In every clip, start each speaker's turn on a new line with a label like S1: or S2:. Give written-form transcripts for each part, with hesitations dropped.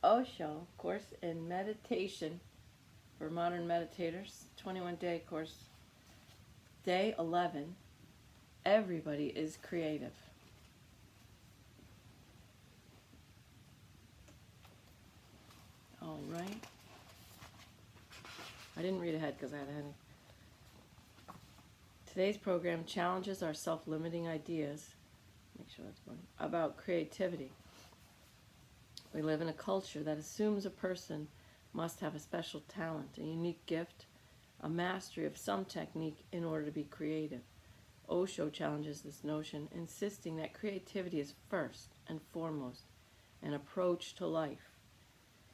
S1: Osho course in meditation for modern meditators, 21-day course, day 11. Everybody is creative. All right. I didn't read ahead because I had a headache. Today's program challenges our self-limiting ideas, make sure that's one, about creativity. We live in a culture that assumes a person must have a special talent, a unique gift, a mastery of some technique in order to be creative. Osho challenges this notion, insisting that creativity is first and foremost an approach to life,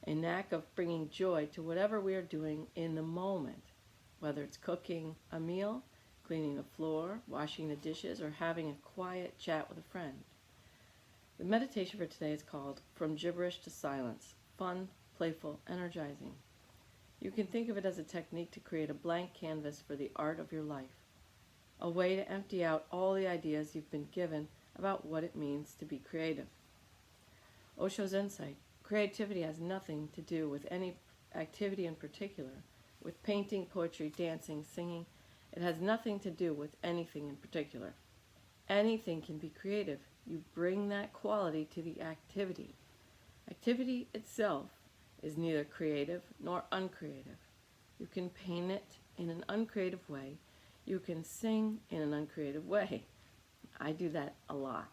S1: a knack of bringing joy to whatever we are doing in the moment, whether it's cooking a meal, cleaning the floor, washing the dishes, or having a quiet chat with a friend. The meditation for today is called From Gibberish to Silence, fun, playful, energizing. You can think of it as a technique to create a blank canvas for the art of your life, a way to empty out all the ideas you've been given about what it means to be creative. Osho's insight: creativity has nothing to do with any activity in particular, with painting, poetry, dancing, singing. It has nothing to do with anything in particular. Anything can be creative. You bring that quality to the activity. Activity itself is neither creative nor uncreative. You can paint it in an uncreative way. You can sing in an uncreative way. I do that a lot.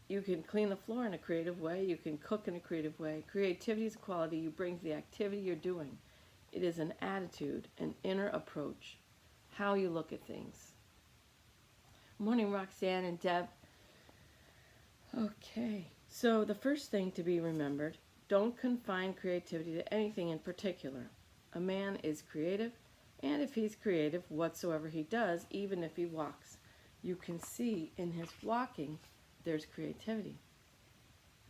S1: You can clean the floor in a creative way. You can cook in a creative way. Creativity is a quality you bring to the activity you're doing. It is an attitude, an inner approach, how you look at things. Morning, Roxanne and Deb. Okay, so the first thing to be remembered: don't confine creativity to anything in particular. A man is creative, and if he's creative, whatsoever he does, even if he walks, you can see in his walking there's creativity.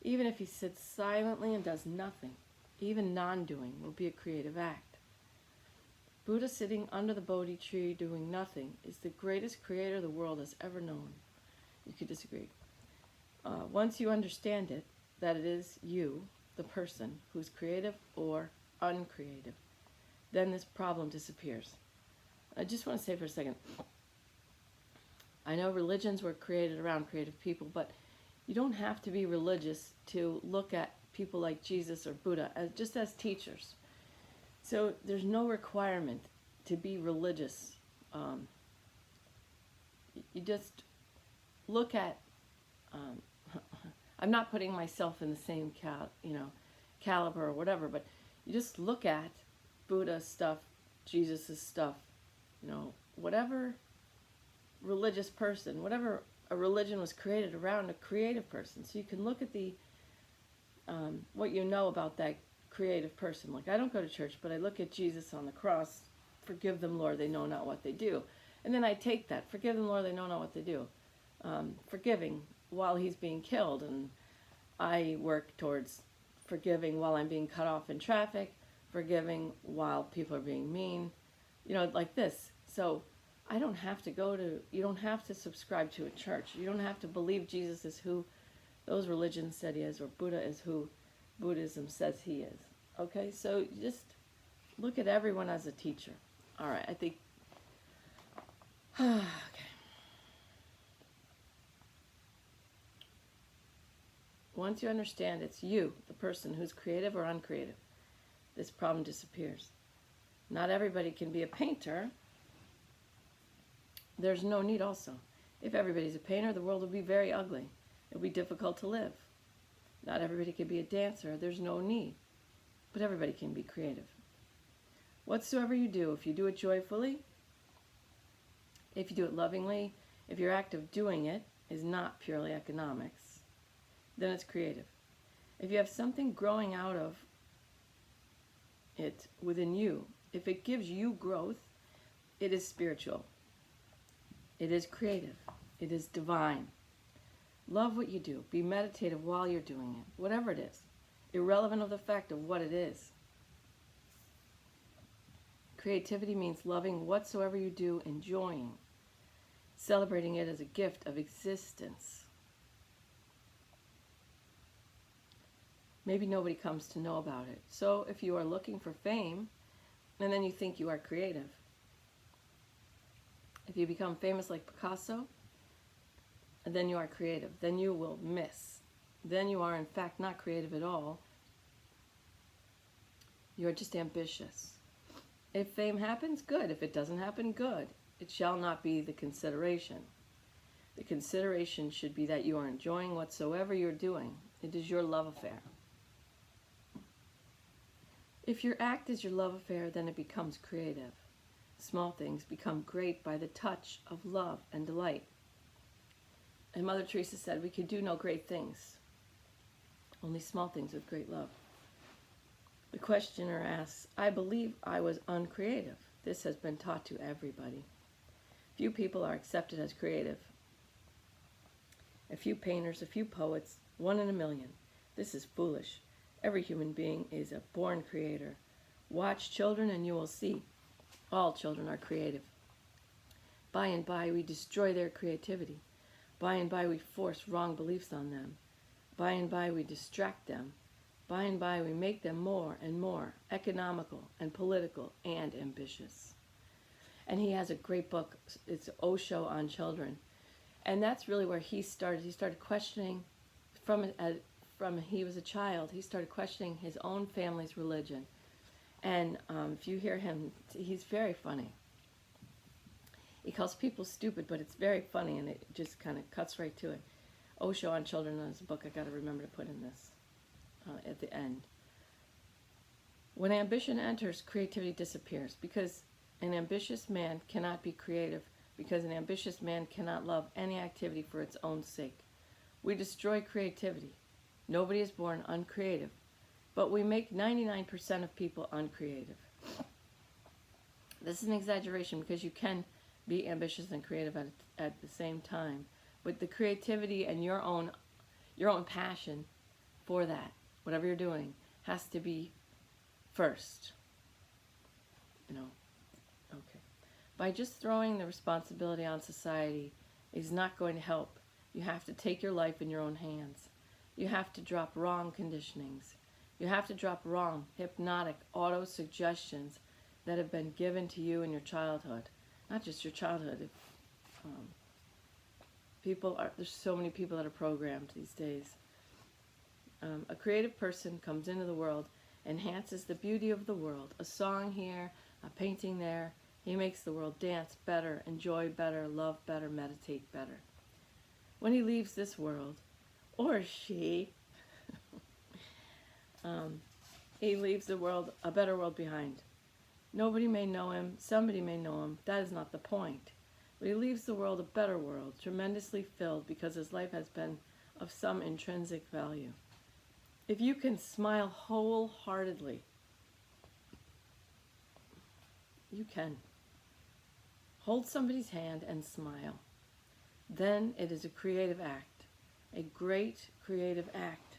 S1: Even if he sits silently and does nothing, even non-doing will be a creative act. Buddha sitting under the Bodhi tree doing nothing is the greatest creator the world has ever known. You could disagree. Once you understand it, that it is you, the person, who's creative or uncreative, then this problem disappears. I just want to say for a second, I know religions were created around creative people, but you don't have to be religious to look at people like Jesus or Buddha just as teachers. So there's no requirement to be religious. You just look at, I'm not putting myself in the same caliber or whatever, but you just look at Buddha's stuff, Jesus' stuff, whatever religious person, whatever a religion was created around a creative person. So you can look at the what you know about that creative person. Like, I don't go to church, but I look at Jesus on the cross. Forgive them, Lord, they know not what they do. And then I take that, forgive them, Lord, they know not what they do. Forgiving while he's being killed, and I work towards forgiving while I'm being cut off in traffic, forgiving while people are being mean, like this. So I don't have to you don't have to subscribe to a church. You don't have to believe Jesus is who those religions said he is, or Buddha is who Buddhism says he is. Okay, so you just look at everyone as a teacher. All right, I think, okay. Once you understand it's you, the person, who's creative or uncreative, this problem disappears. Not everybody can be a painter. There's no need also. If everybody's a painter, the world would be very ugly. It would be difficult to live. Not everybody can be a dancer. There's no need. But everybody can be creative. Whatsoever you do, if you do it joyfully, if you do it lovingly, if your act of doing it is not purely economics, then it's creative. If you have something growing out of it within you, if it gives you growth, it is spiritual. It is creative. It is divine. Love what you do. Be meditative while you're doing it, whatever it is, irrelevant of the fact of what it is. Creativity means loving whatsoever you do, enjoying, celebrating it as a gift of existence. maybe nobody comes to know about it. So if you are looking for fame, and then you think you are creative, if you become famous like Picasso, and then you are creative, then you will miss. Then you are in fact not creative at all. You are just ambitious. If fame happens, good. If it doesn't happen, good. It shall not be the consideration. The consideration should be that you are enjoying whatsoever you're doing. It is your love affair. If your act is your love affair, then it becomes creative. Small things become great by the touch of love and delight. And Mother Teresa said we could do no great things, only small things with great love. The questioner asks, I believe I was uncreative. This has been taught to everybody. Few people are accepted as creative. A few painters, a few poets, 1 in a million. This is foolish. Every human being is a born creator. Watch children and you will see. All children are creative. By and by we destroy their creativity. By and by we force wrong beliefs on them. By and by we distract them. By and by we make them more and more economical and political and ambitious. And he has a great book. It's Osho on children. And that's really where he started. He started questioning from he was a child. He started questioning his own family's religion. And if you hear him, he's very funny. He calls people stupid, but it's very funny, and it just kind of cuts right to it. Osho on children is a book I got to remember to put in this at the end. When ambition enters, creativity disappears, because an ambitious man cannot be creative, because an ambitious man cannot love any activity for its own sake. We destroy creativity. Nobody is born uncreative, but we make 99% of people uncreative. This is an exaggeration, because you can be ambitious and creative at the same time, but the creativity and your own passion for that, whatever you're doing, has to be first. Okay. By just throwing the responsibility on society is not going to help. You have to take your life in your own hands. You have to drop wrong conditionings. You have to drop wrong, hypnotic auto-suggestions that have been given to you in your childhood. Not just your childhood. There's so many people that are programmed these days. A creative person comes into the world, enhances the beauty of the world. A song here, a painting there. He makes the world dance better, enjoy better, love better, meditate better. When he leaves this world, or she, he leaves the world, a better world behind. Nobody may know him, somebody may know him, that is not the point. But he leaves the world a better world, tremendously filled, because his life has been of some intrinsic value. If you can smile wholeheartedly, you can. Hold somebody's hand and smile. Then it is a creative act, a great creative act.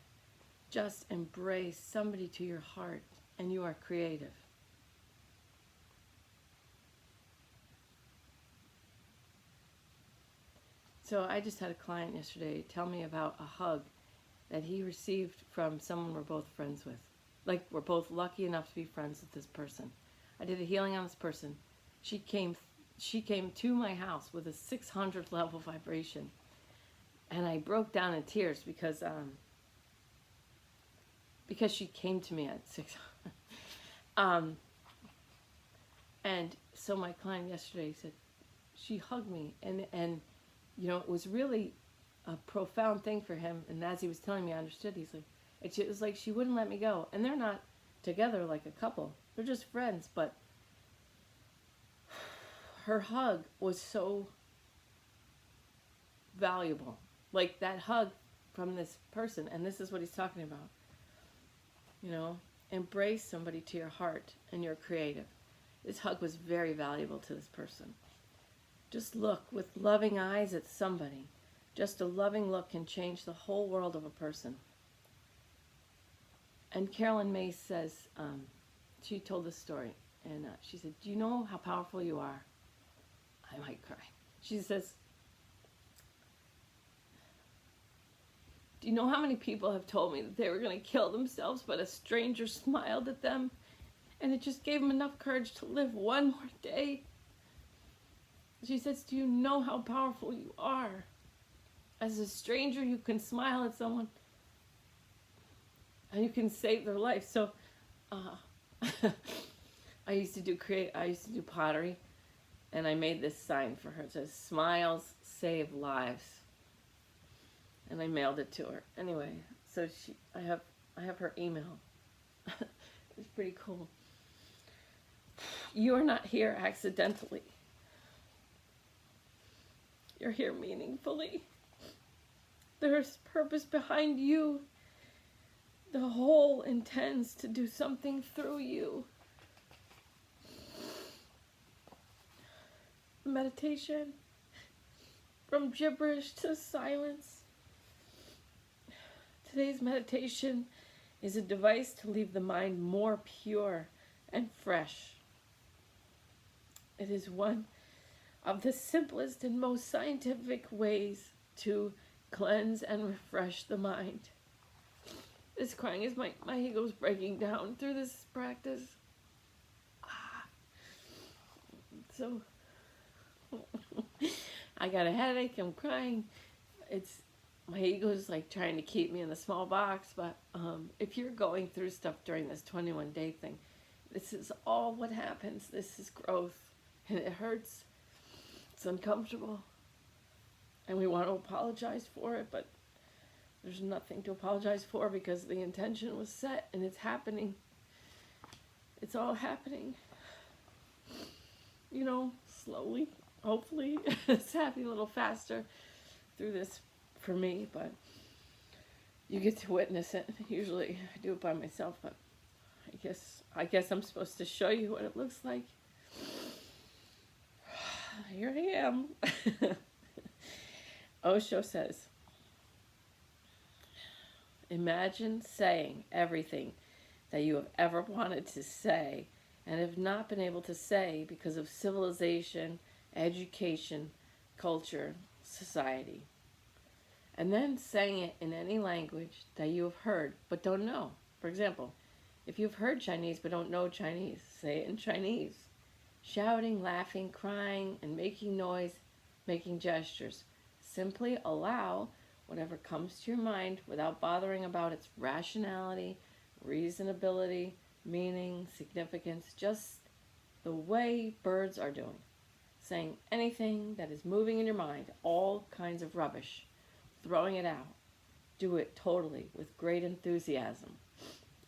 S1: Just embrace somebody to your heart, and you are creative. So I just had a client yesterday tell me about a hug that he received from someone we're both friends with. Like, we're both lucky enough to be friends with this person. I did a healing on this person. She came to my house with a 600 level vibration. And I broke down in tears because she came to me at 600. And so my client yesterday said, she hugged me, and it was really a profound thing for him. And as he was telling me, I understood. He's like, it was like she wouldn't let me go. And they're not together like a couple. They're just friends. But her hug was so valuable. Like that hug from this person. And this is what he's talking about. Embrace somebody to your heart, and you're creative. This hug was very valuable to this person. Just look with loving eyes at somebody. Just a loving look can change the whole world of a person. And Carolyn Mace says, she told this story, and she said, do you know how powerful you are? I might cry. She says, Do you know how many people have told me that they were going to kill themselves, but a stranger smiled at them, and it just gave them enough courage to live one more day? She says, do you know how powerful you are? As a stranger, you can smile at someone, and you can save their life. So, I used to do pottery, and I made this sign for her. It says, "Smiles save lives." And I mailed it to her. Anyway, so I have her email. It's pretty cool. You are not here accidentally. You're here meaningfully. There's purpose behind you. The whole intends to do something through you. Meditation, from gibberish to silence. Today's meditation is a device to leave the mind more pure and fresh. It is one of the simplest and most scientific ways to cleanse and refresh the mind. This crying is my ego's breaking down through this practice. So I got a headache, I'm crying. My ego is like trying to keep me in a small box, but if you're going through stuff during this 21-day thing, this is all what happens. This is growth, and it hurts. It's uncomfortable, and we want to apologize for it, but there's nothing to apologize for because the intention was set, and it's happening. It's all happening. You know, slowly, hopefully. It's happening a little faster through this for me, but you get to witness it. Usually I do it by myself, but I guess I'm supposed to show you what it looks like. Here I am. Osho says, imagine saying everything that you have ever wanted to say and have not been able to say because of civilization, education, culture, society. And then saying it in any language that you have heard but don't know. For example, if you've heard Chinese but don't know Chinese, say it in Chinese. Shouting, laughing, crying, and making noise, making gestures. Simply allow whatever comes to your mind without bothering about its rationality, reasonability, meaning, significance, just the way birds are doing. Saying anything that is moving in your mind, all kinds of rubbish. Throwing it out. Do it totally with great enthusiasm.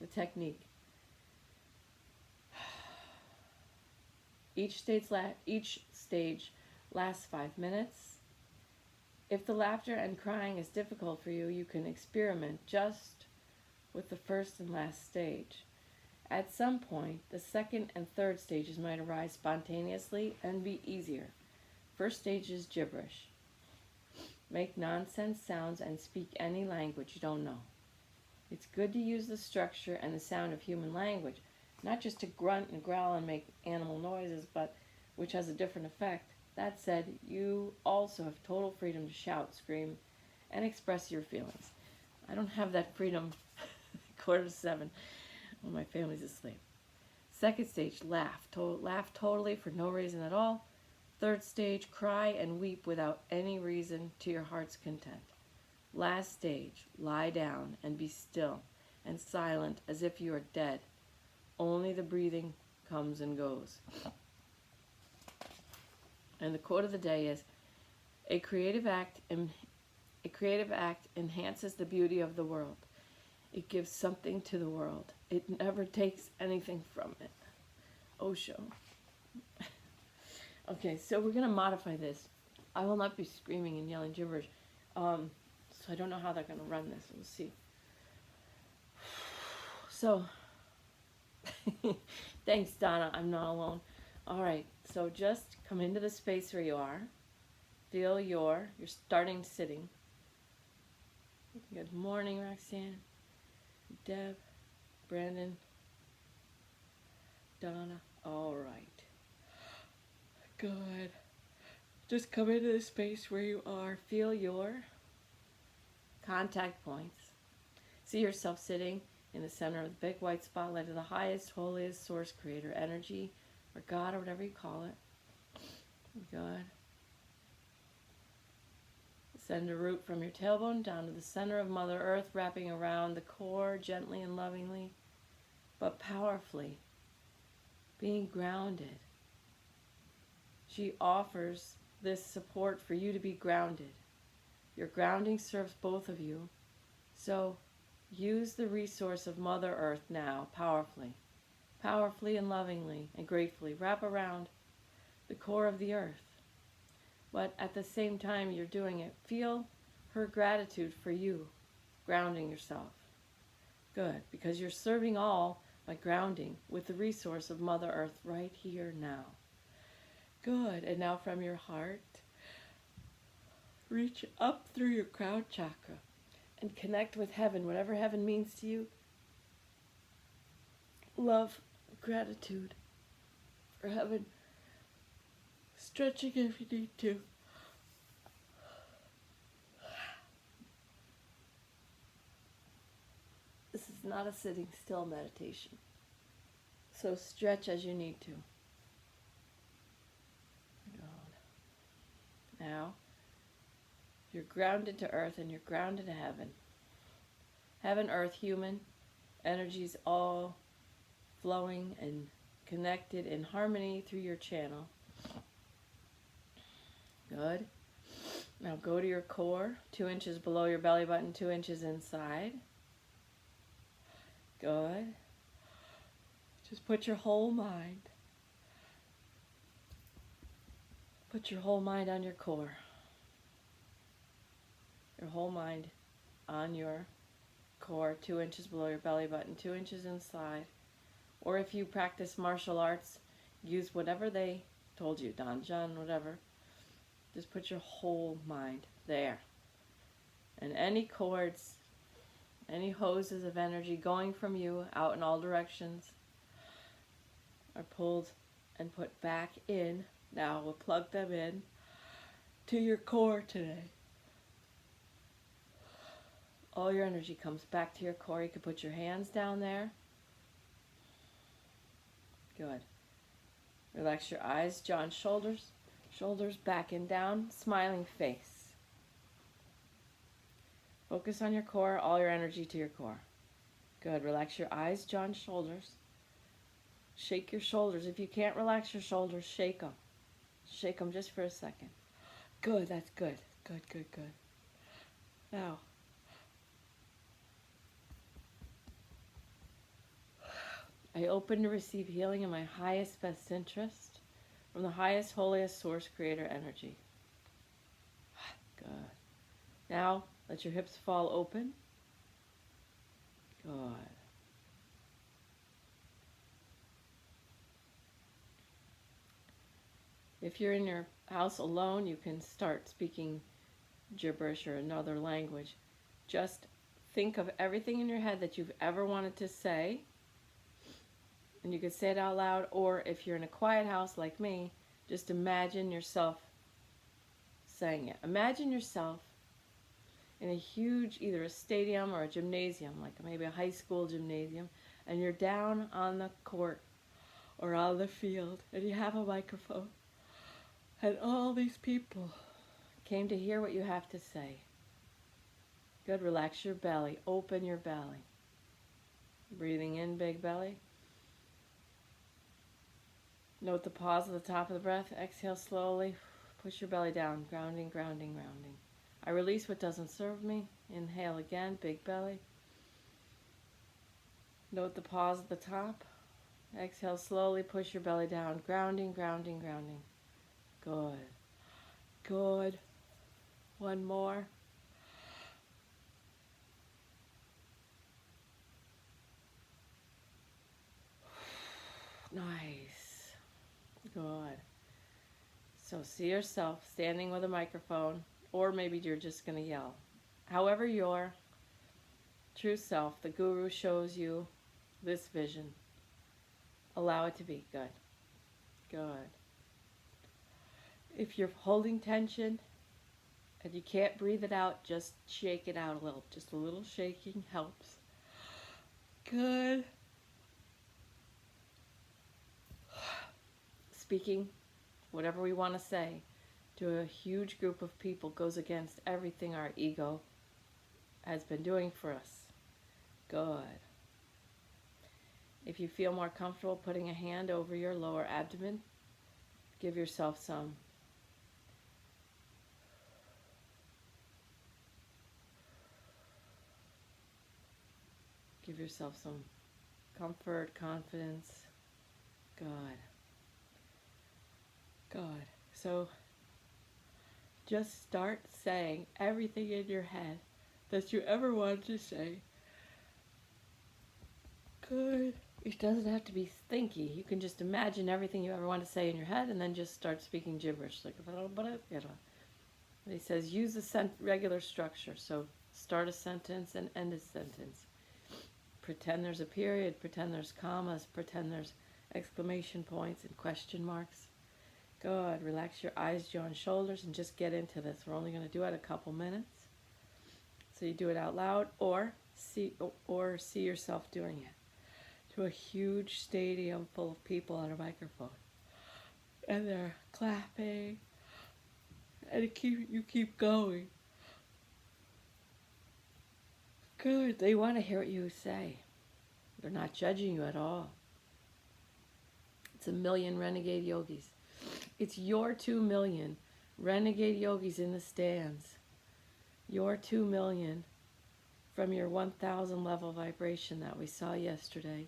S1: The technique. Each stage lasts 5 minutes. If the laughter and crying is difficult for you, you can experiment just with the first and last stage. At some point, the second and third stages might arise spontaneously and be easier. First stage is gibberish. Make nonsense sounds and speak any language you don't know. It's good to use the structure and the sound of human language, not just to grunt and growl and make animal noises, but which has a different effect. That said, you also have total freedom to shout, scream, and express your feelings. I don't have that freedom 6:45 when my family's asleep. Second stage, laugh. Laugh totally for no reason at all. Third stage, cry and weep without any reason to your heart's content. Last stage, lie down and be still and silent as if you are dead. Only the breathing comes and goes. And the quote of the day is, a creative act enhances the beauty of the world. It gives something to the world. It never takes anything from it. Osho. Okay, so we're going to modify this. I will not be screaming and yelling gibberish. So I don't know how they're going to run this. We'll see. So, thanks, Donna. I'm not alone. All right, so just come into the space where you are. Feel you're starting sitting. Good morning, Roxanne, Deb, Brandon, Donna. All right. Good. Just come into the space where you are. Feel you're contact points. See yourself sitting in the center of the big white spotlight of the highest, holiest source creator energy, or God, or whatever you call it. Good. Send a root from your tailbone down to the center of Mother Earth, wrapping around the core gently and lovingly, but powerfully, being grounded. She offers this support for you to be grounded. Your grounding serves both of you, so use the resource of Mother Earth now, powerfully and lovingly and gratefully. Wrap around the core of the earth. But at the same time you're doing it, feel her gratitude for you, grounding yourself. Good, because you're serving all by grounding with the resource of Mother Earth right here now. Good, and now from your heart, reach up through your crown chakra and connect with heaven, whatever heaven means to you. Love, gratitude for heaven. Stretching if you need to. This is not a sitting still meditation. So stretch as you need to. Now, you're grounded to earth and you're grounded to heaven. Heaven, earth, human, energies all flowing and connected in harmony through your channel. Good. Now go to your core, 2 inches below your belly button, 2 inches inside. Good. Just put your whole mind. Put your whole mind on your core. Your whole mind on your core, 2 inches below your belly button, 2 inches inside. Or if you practice martial arts, use whatever they told you, Danjan, whatever. Just put your whole mind there. And any cords, any hoses of energy going from you out in all directions are pulled and put back in. Now we'll plug them in to your core today. All your energy comes back to your core. You can put your hands down there. Good. Relax your eyes, jaw and shoulders. Shoulders back and down, smiling face. Focus on your core, all your energy to your core. Good. Relax your eyes, jaw, and shoulders. Shake your shoulders. If you can't relax your shoulders, shake them. Shake them just for a second. Good. That's good. Good, good, good. Now, I open to receive healing in my highest, best interest from the highest, holiest source creator energy. Good. Now, let your hips fall open. Good. If you're in your house alone, you can start speaking gibberish or another language. Just think of everything in your head that you've ever wanted to say, and you can say it out loud, or if you're in a quiet house like me, just imagine yourself saying it. Imagine yourself in a huge, either a stadium or a gymnasium, like maybe a high school gymnasium, and you're down on the court or on the field, and you have a microphone, and all these people came to hear what you have to say. Good. Relax your belly. Open your belly. Breathing in, big belly. Note the pause at the top of the breath. Exhale slowly. Push your belly down. Grounding, grounding, grounding. I release what doesn't serve me. Inhale again, big belly. Note the pause at the top. Exhale slowly. Push your belly down. Grounding, grounding, grounding. Good. Good. One more. Nice. Good. So see yourself standing with a microphone, or maybe you're just going to yell. However your true self, the guru, shows you this vision, allow it to be. Good. Good. If you're holding tension And you can't breathe it out, just shake it out a little. Just a little shaking helps. Good. Speaking whatever we want to say to a huge group of people goes against everything our ego has been doing for us. Good. If you feel more comfortable putting a hand over your lower abdomen, give yourself some. Give yourself some comfort, confidence. Good. Good. So just start saying everything in your head that you ever wanted to say. Good. It doesn't have to be thinky. You can just imagine everything you ever want to say in your head and then just start speaking gibberish. Like, he says use a regular structure. So start a sentence and end a sentence. Pretend there's a period, pretend there's commas, pretend there's exclamation points and question marks. Good. Relax your eyes, jaw, and shoulders and just get into this. We're only going to do it a couple minutes. So you do it out loud or see yourself doing it to a huge stadium full of people on a microphone. And they're clapping. And you keep going. Good. They want to hear what you say. They're not judging you at all. It's 1 million renegade yogis. It's your 2 million renegade yogis in the stands. Your 2 million from your 1,000 level vibration that we saw yesterday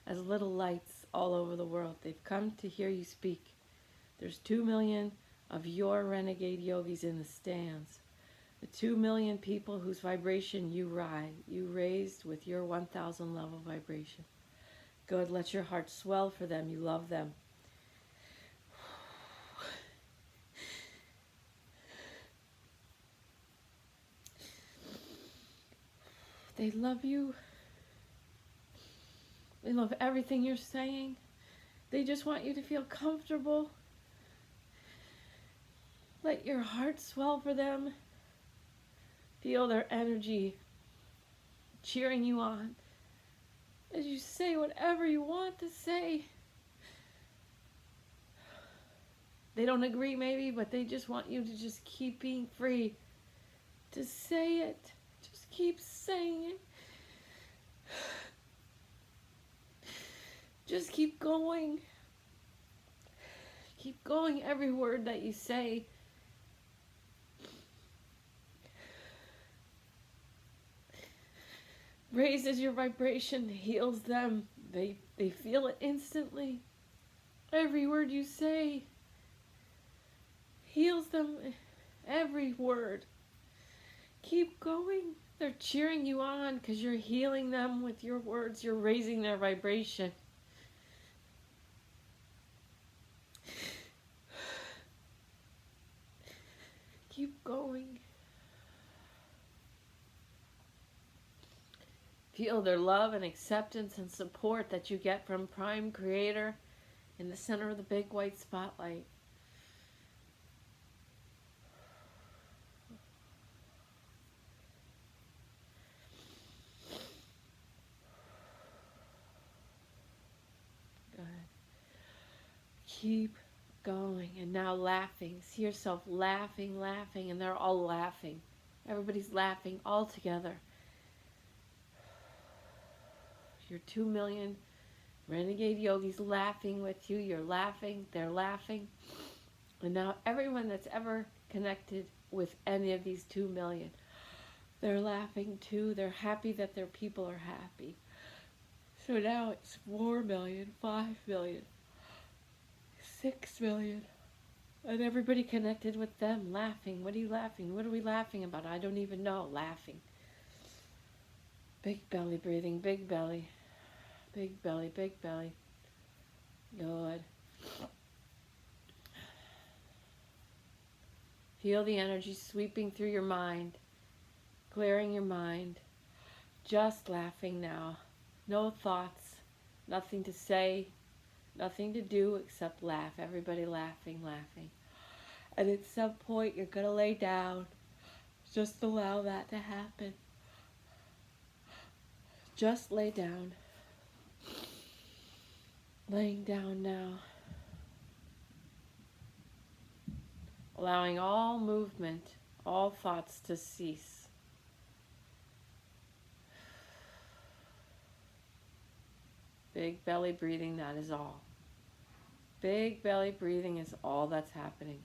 S1: as little lights all over the world. They've come to hear you speak. There's 2 million of your renegade yogis in the stands. The 2 million people whose vibration you raised with your 1,000 level vibration. Good, let your heart swell for them. You love them. They love you. They love everything you're saying. They just want you to feel comfortable. Let your heart swell for them. Feel their energy cheering you on as you say whatever you want to say. They don't agree maybe, but they just want you to just keep being free to say it. Just keep saying it. Just keep going. Keep going every word that you say. Raises your vibration, heals them. They feel it instantly. Every word you say heals them. Every word. Keep going. They're cheering you on because you're healing them with your words. You're raising their vibration. Keep going. Feel their love and acceptance and support that you get from Prime Creator in the center of the big white spotlight. Good. Keep going. And now laughing. See yourself laughing, and they're all laughing. Everybody's laughing all together. Your 2 million renegade yogis laughing with you. You're laughing. They're laughing. And now everyone that's ever connected with any of these 2 million, they're laughing too. They're happy that their people are happy. So now it's 4 million, 5 million, 6 million. And everybody connected with them laughing. What are you laughing? What are we laughing about? I don't even know. Laughing. Big belly breathing, big belly. Big belly, big belly. Good. Feel the energy sweeping through your mind, clearing your mind. Just laughing now. No thoughts, nothing to say, nothing to do except laugh. Everybody laughing, laughing. And at some point you're going to lay down Just allow that to happen. Just lay down. Laying down now. Allowing all movement, all thoughts to cease. Big belly breathing, that is all. Big belly breathing is all that's happening.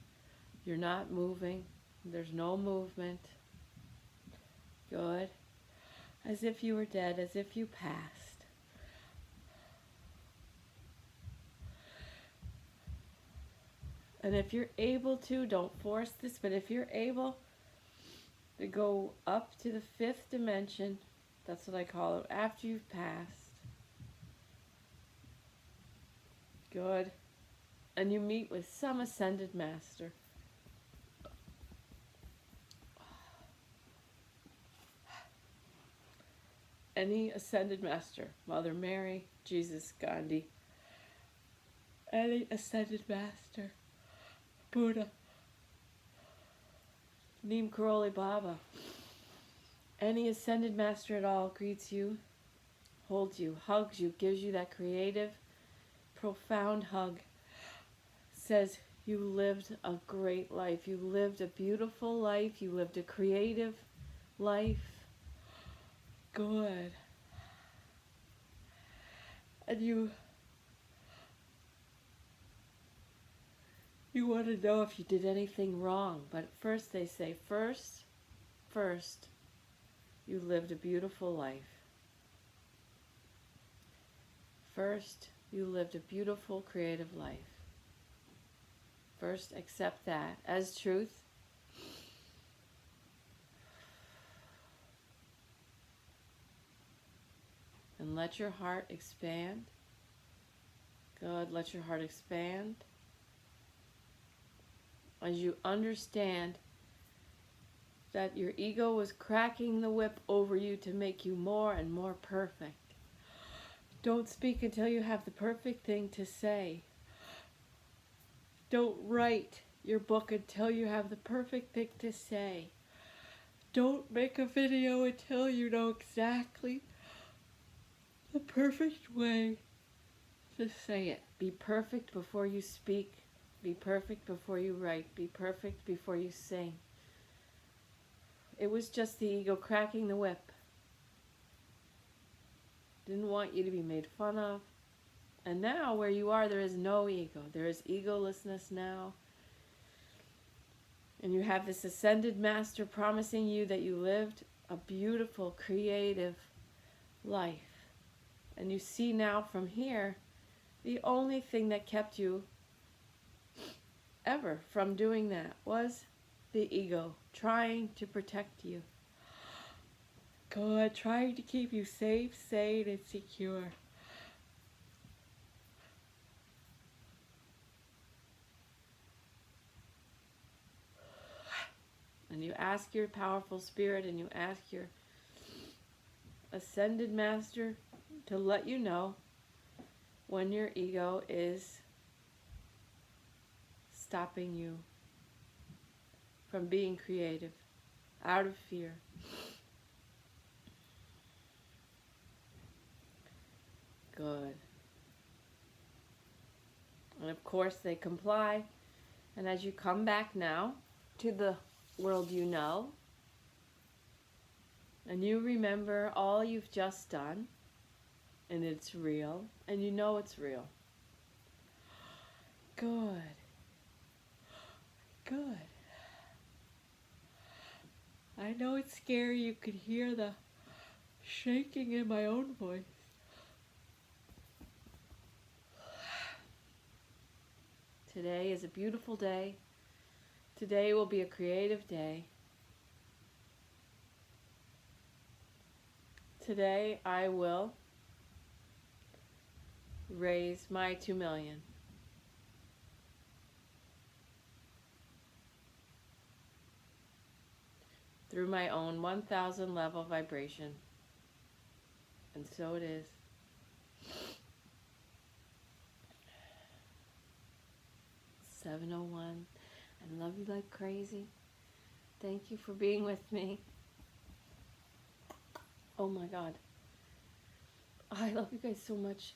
S1: You're not moving. There's no movement. Good. As if you were dead, as if you passed. And if you're able to, don't force this, but if you're able to go up to the 5th dimension, that's what I call it, after you've passed. Good. And you meet with some ascended master. Any ascended master, Mother Mary, Jesus, Gandhi, any ascended master, Buddha, Neem Karoli Baba, any ascended master at all greets you, holds you, hugs you, gives you that creative, profound hug, says you lived a great life, you lived a beautiful life, you lived a creative life. Good. And you want to know if you did anything wrong, but first they say, first, you lived a beautiful life. First, you lived a beautiful, creative life. First, accept that as truth. And let your heart expand. Good, let your heart expand. As you understand that your ego was cracking the whip over you to make you more and more perfect. Don't speak until you have the perfect thing to say. Don't write your book until you have the perfect thing to say. Don't make a video until you know exactly the perfect way to say it. Be perfect before you speak. Be perfect before you write. Be perfect before you sing. It was just the ego cracking the whip. Didn't want you to be made fun of. And now where you are, there is no ego. There is egolessness now. And you have this ascended master promising you that you lived a beautiful, creative life. And you see now from here, the only thing that kept you ever from doing that was the ego, trying to protect you. God, trying to keep you safe, sane, and secure. And you ask your powerful spirit and you ask your ascended master to let you know when your ego is stopping you from being creative, out of fear. Good. And of course they comply. And as you come back now to the world you know, and you remember all you've just done, and it's real, and you know it's real. Good. Good. I know it's scary. You could hear the shaking in my own voice. Today is a beautiful day. Today will be a creative day. Today I will raise my 2 million. Through my own 1,000 level vibration. And so it is. "7:01. I love you like crazy. Thank you for being with me. Oh my God. I love you guys so much.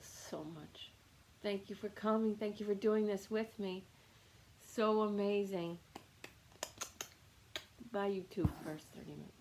S1: So much. Thank you for coming. Thank you for doing this with me. So amazing. Bye, YouTube, first 30 minutes.